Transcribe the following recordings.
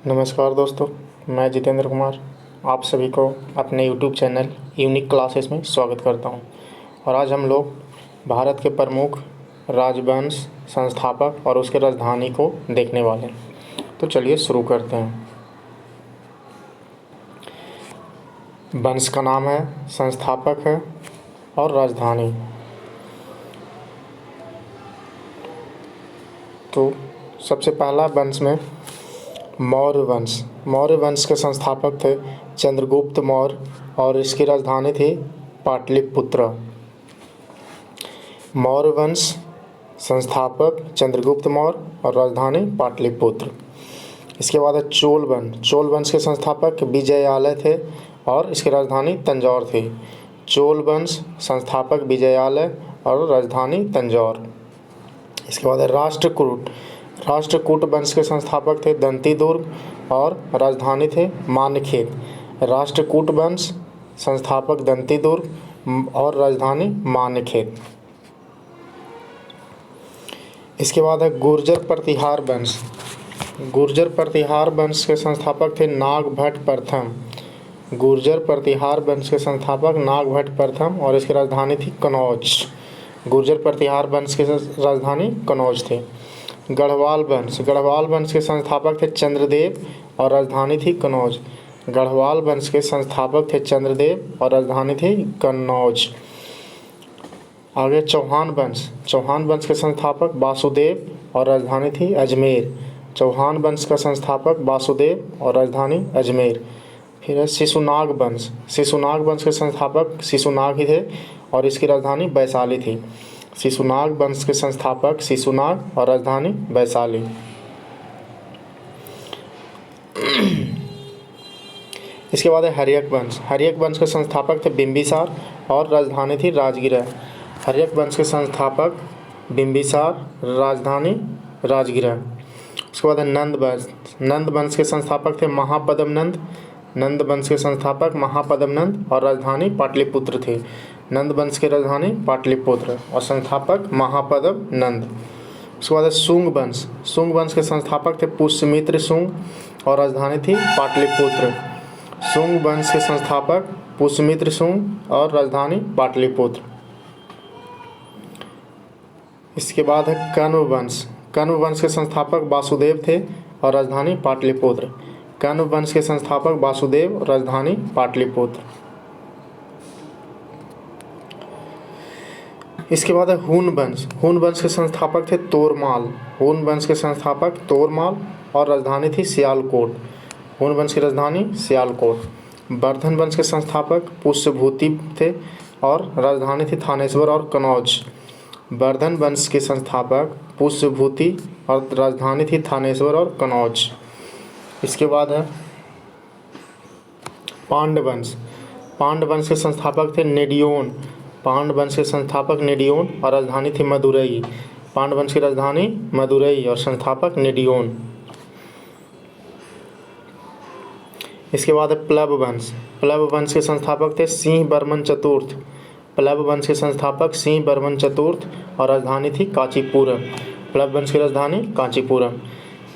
नमस्कार दोस्तों, मैं जितेंद्र कुमार आप सभी को अपने YouTube चैनल यूनिक क्लासेस में स्वागत करता हूं। और आज हम लोग भारत के प्रमुख राजवंश संस्थापक और उसके राजधानी को देखने वाले हैं। तो चलिए शुरू करते हैं। वंश का नाम है, संस्थापक है और राजधानी। तो सबसे पहला वंश में मौर्य वंश के संस्थापक थे चंद्रगुप्त मौर्य और इसकी राजधानी थी पाटलिपुत्र। मौर्य वंश संस्थापक चंद्रगुप्त मौर्य और राजधानी पाटलिपुत्र। इसके बाद है चोल वंश के संस्थापक विजयालय थे और इसकी राजधानी तंजौर थी। चोल वंश संस्थापक विजयालय और राजधानी तंजौर। इसके बाद है राष्ट्रकूट वंश के संस्थापक थे दंतीदुर्ग और राजधानी थे मान्यखेत। राष्ट्रकूट वंश संस्थापक दंतीदुर्ग और राजधानी मान्यखेत। इसके बाद है गुर्जर प्रतिहार वंश के संस्थापक थे नागभट्ट प्रथम। गुर्जर प्रतिहार वंश के संस्थापक नागभट्ट प्रथम और इसकी राजधानी थी कनौज। गुर्जर प्रतिहार वंश की राजधानी कनौज थी। गढ़वाल वंश के संस्थापक थे चंद्रदेव और राजधानी थी कनौज। गढ़वाल वंश के संस्थापक थे चंद्रदेव और राजधानी थी कन्नौज। आगे चौहान वंश के संस्थापक वासुदेव और राजधानी थी अजमेर। चौहान वंश का संस्थापक वासुदेव और राजधानी अजमेर। फिर है शिशुनाग वंश के संस्थापक शिशुनाग ही थे और इसकी राजधानी वैशाली थी। शिशुनाग वंश के संस्थापक शिशुनाग और राजधानी वैशाली। इसके बाद है हर्यक वंश के संस्थापक थे बिंबिसार और राजधानी थी राजगिरा। हर्यक वंश के संस्थापक बिंबिसार, राजधानी राजगिरा। उसके बाद है नंद वंश के संस्थापक थे महापद्म नंद और राजधानी पाटलिपुत्र थे। नंद वंश की राजधानी पाटलिपुत्र और संस्थापक महापद्म नंद। उसके बाद शुंग वंश के संस्थापक थे पुष्यमित्र शुंग और राजधानी थी पाटलिपुत्र। शुंग वंश के संस्थापक पुष्यमित्र शुंग और राजधानी पाटलिपुत्र। इसके बाद है कण्व वंश के संस्थापक वासुदेव थे और राजधानी पाटलिपुत्र। कण्व वंश के संस्थापक वासुदेव और राजधानी पाटलिपुत्र। इसके बाद है हून वंश के संस्थापक थे तोरमाल। हून वंश के संस्थापक तोरमाल और राजधानी थी सियालकोट। हून वंश की राजधानी सियालकोट। वर्धन वंश के संस्थापक पुष्यभूति थे और राजधानी थी थानेश्वर और कनौज। वर्धन वंश के संस्थापक पुष्यभूति और राजधानी थी थानेश्वर और कनौज। इसके बाद है पांडवंश के संस्थापक थे नेडियोन। पांडवंश के संस्थापक नेडियोन और राजधानी थी मदुरई। पांडवंश की राजधानी मदुरई और संस्थापक नेडियोन। इसके बाद है प्लव वंश के संस्थापक थे सिंह बर्मन चतुर्थ। प्लव वंश के संस्थापक सिंह बर्मन चतुर्थ और राजधानी थी कांचीपुरम। प्लव वंश की राजधानी कांचीपुरम।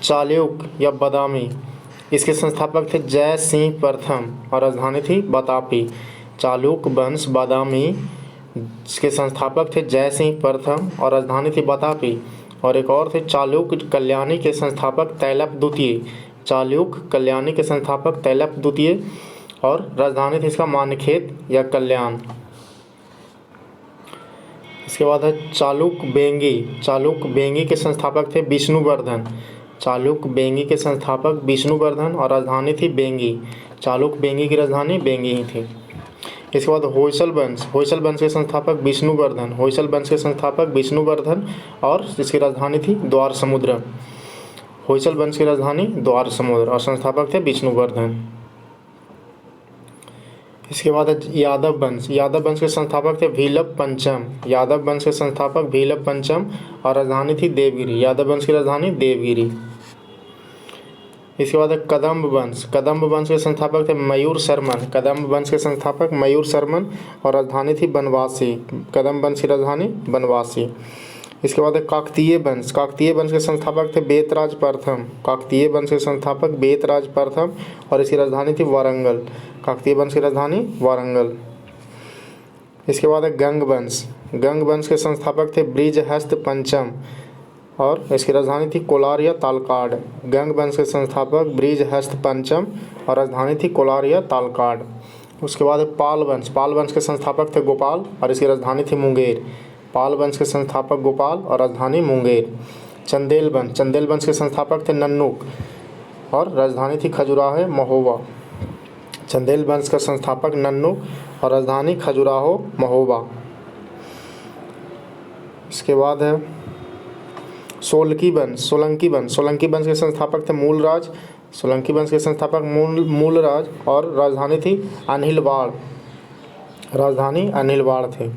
चालुक्य या बादामी, इसके संस्थापक थे जय सिंह प्रथम और राजधानी थी बतापी। चालुक्य वंश बादामी इसके संस्थापक थे जय सिंह प्रथम और राजधानी थी बतापी। और एक और थे चालुक्य कल्याणी के संस्थापक तैलप द्वितीय। चालुक्य कल्याणी के संस्थापक तैलप द्वितीय और राजधानी थी इसका मान्यखेत या कल्याण। इसके बाद है चालुक्य बेंगी के संस्थापक थे विष्णुवर्धन। चालुक्य बेंगी के संस्थापक विष्णुवर्धन और राजधानी थी बेंगी। चालुक्य बेंगी की राजधानी बेंगी ही थी। इसके बाद होयसल वंश के संस्थापक विष्णुवर्धन और इसकी राजधानी थी द्वार समुद्र। होयसल वंश की राजधानी द्वार समुद्र और संस्थापक थे विष्णुवर्धन। इसके बाद है यादव वंश के संस्थापक थे भीलप पंचम और राजधानी थी देवगिरी। यादव वंश की राजधानी देवगिरी। इसके बाद है कदम्ब वंश के संस्थापक थे मयूर शर्मन और राजधानी थी बनवासी। कदम्ब वंश की राजधानी बनवासी। इसके बाद है काकतीय वंश। काकतीय वंश के संस्थापक थे बेतराज प्रथम। काकतीय वंश के संस्थापक बेतराज प्रथम और इसकी राजधानी थी वारंगल। काकतीय वंश की राजधानी वारंगल। इसके बाद है गंग वंश। गंग वंश के संस्थापक थे बृजहस्त पंचम और इसकी राजधानी थी कोलार या तालकाड। गंग वंश के संस्थापक बृजहस्त पंचम और राजधानी थी कोलार या तालकाड। उसके बाद है पाल वंश। पाल वंश के संस्थापक थे गोपाल और इसकी राजधानी थी मुंगेर। पाल वंश के संस्थापक गोपाल और राजधानी मुंगेर। चंदेल वंश। चंदेल वंश के संस्थापक थे नन्नुक और राजधानी थी खजुराहो महोबा। चंदेल वंश का संस्थापक नन्नुक और राजधानी खजुराहो महोबा। इसके बाद है सोलंकी वंश। सोलंकी वंश। सोलंकी वंश के संस्थापक थे मूलराज। सोलंकी वंश के संस्थापक मूलराज और राजधानी थी अनिलवाड़। राजधानी अनिलवाड़ थे।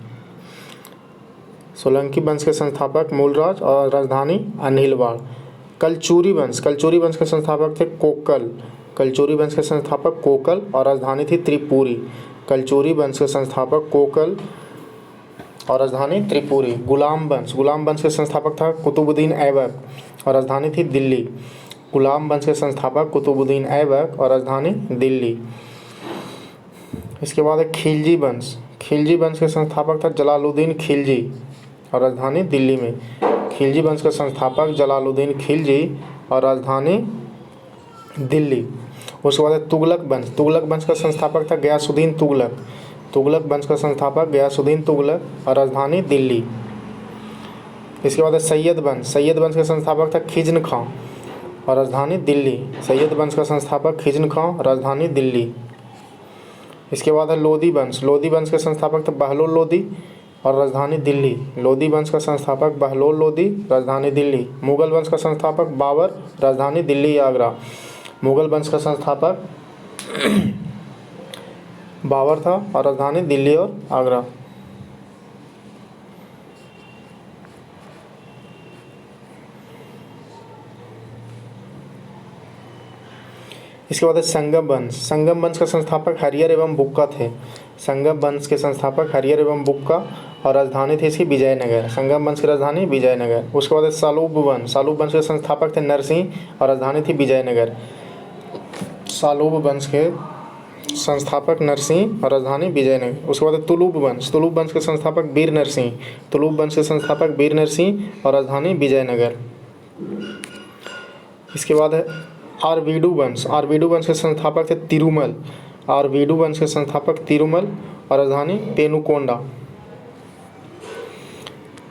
सोलंकी वंश के संस्थापक मूलराज और राजधानी अनिलवाड़। कलचुरी वंश। कलचुरी वंश के संस्थापक थे कोकल। कलचुरी वंश के संस्थापक कोकल और राजधानी थी त्रिपुरी। कलचुरी वंश के संस्थापक कोकल और राजधानी त्रिपुरी। गुलाम वंश। गुलाम वंश के संस्थापक था कुतुबुद्दीन ऐबक और राजधानी थी दिल्ली। गुलाम वंश के संस्थापक कुतुबुद्दीन ऐबक और राजधानी दिल्ली। इसके बाद है खिलजी वंश। खिलजी वंश के संस्थापक था जलालुद्दीन खिलजी और राजधानी दिल्ली में। खिलजी वंश का संस्थापक जलालुद्दीन खिलजी और राजधानी दिल्ली। उसके बाद है तुगलक वंश। तुगलक वंश का संस्थापक था गयासुद्दीन तुगलक। तुगलक वंश का संस्थापक गयासुद्दीन तुगलक और राजधानी दिल्ली। इसके बाद है सैयद वंश। सैयद वंश के संस्थापक था खिजन खां और राजधानी दिल्ली। सैयद वंश का संस्थापक खिजन खां, राजधानी दिल्ली। इसके बाद है लोधी वंश। लोधी वंश के संस्थापक थे बहलोल लोधी और राजधानी दिल्ली। लोधी वंश का संस्थापक बहलोल लोधी, राजधानी दिल्ली। मुगल वंश का संस्थापक बाबर, राजधानी दिल्ली या आगरा। मुगल वंश का संस्थापक बाबर था और राजधानी दिल्ली और आगरा। इसके बाद है संगम वंश। संगम वंश का संस्थापक हरियर एवं बुक्का थे। संगम वंश के संस्थापक हरियर एवं बुक्का और राजधानी थी इसकी विजयनगर। संगम वंश की राजधानी विजयनगर। उसके बाद है सालूब वंश। सालूब वंश के संस्थापक थे नरसिंह और राजधानी थी विजयनगर। सालूब वंश के संस्थापक नरसिंह और राजधानी विजयनगर। उसके बाद है तुलुब वंश। तुलुब वंश के संस्थापक वीर नरसिंह। तुलुब वंश के संस्थापक वीर नरसिंह और राजधानी विजयनगर। इसके बाद है आरवीडू वंश। आरवीडू वंश के संस्थापक थे तिरुमल। आरवीडू वंश के संस्थापक तिरुमल और राजधानी पेनुकोंडा।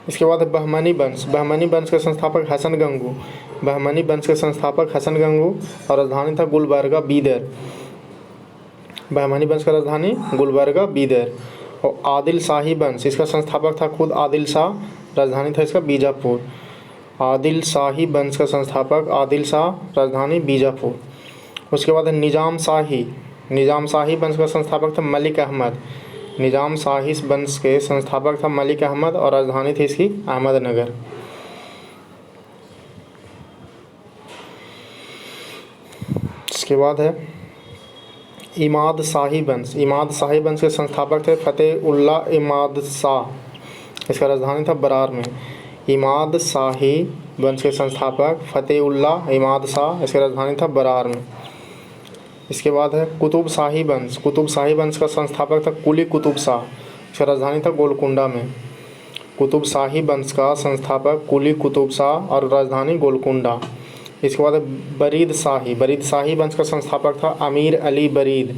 इसके बाद है बहमनी वंश। बहमनी वंश के संस्थापक हसन गंगू। बहमनी वंश के संस्थापक हसन गंगू और राजधानी था गुलबर्गा बीदर। बहमनी वंश का राजधानी गुलबर्गा बीदर। और आदिल शाही वंश, इसका संस्थापक था खुद आदिल शाह, राजधानी था इसका बीजापुर। आदिल शाही वंश का संस्थापक आदिल शाह, राजधानी बीजापुर। उसके बाद है निज़ाम शाही। निज़ाम शाही वंश का संस्थापक था मलिक अहमद। निज़ाम शाही वंश के संस्थापक था मलिक अहमद और राजधानी थी इसकी अहमदनगर। इसके बाद है इमाद शाही वंश। इमाद शाही वंश के संस्थापक थे फतेह-उल्लाह इमाद शाह, इसका राजधानी था बरार में। इमाद शाही वंश के संस्थापक फतेह-उल्लाह इमाद शाह, इसकी राजधानी था बरार में। इसके बाद है कुतुब शाही वंश। कुतुब शाही वंश का संस्थापक था कुली कुतुब शाह, इसका राजधानी था गोलकुंडा में। कुतुब शाही वंश का संस्थापक कुली कुतुब शाह और राजधानी गोलकुंडा। इसके बाद है बरीद शाही। बरीद शाही वंश का संस्थापक था अमीर अली बरीद।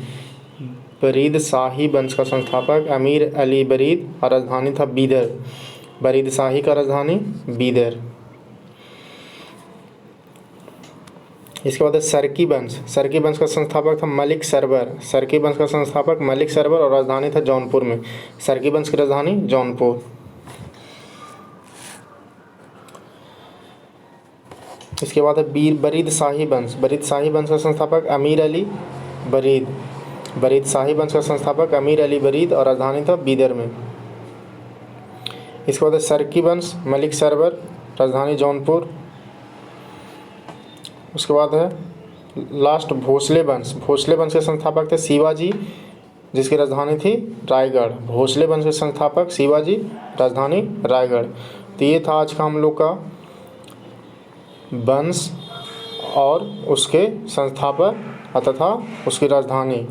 बरीद शाही वंश का संस्थापक अमीर अली बरीद और राजधानी था बीदर। बरीद शाही का राजधानी बीदर। इसके बाद है सरकी वंश। सरकी वंश का संस्थापक था मलिक सरवर। सरकी वंश का संस्थापक मलिक सरवर और राजधानी था जौनपुर में। सरकी वंश की राजधानी जौनपुर। इसके बाद है बरीद शाही वंश। बरीद शाही वंश का संस्थापक अमीर अली बरीद। बरीद शाही वंश का संस्थापक अमीर अली बरीद और राजधानी था बीदर में। इसके बाद है सरकी वंश, मलिक सरवर, राजधानी जौनपुर। उसके बाद है लास्ट भोसले वंश। भोसले वंश के संस्थापक थे शिवाजी, जिसकी राजधानी थी रायगढ़। भोसले वंश के संस्थापक शिवाजी, राजधानी रायगढ़। तो ये था आज का हम लोग का वंश और उसके संस्थापक तथा उसकी राजधानी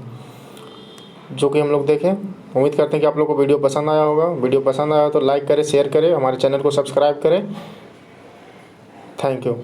जो कि हम लोग देखें। उम्मीद करते हैं कि आप लोग को वीडियो पसंद आया होगा। वीडियो पसंद आया तो लाइक करें, शेयर करें, हमारे चैनल को सब्सक्राइब करें। Thank you.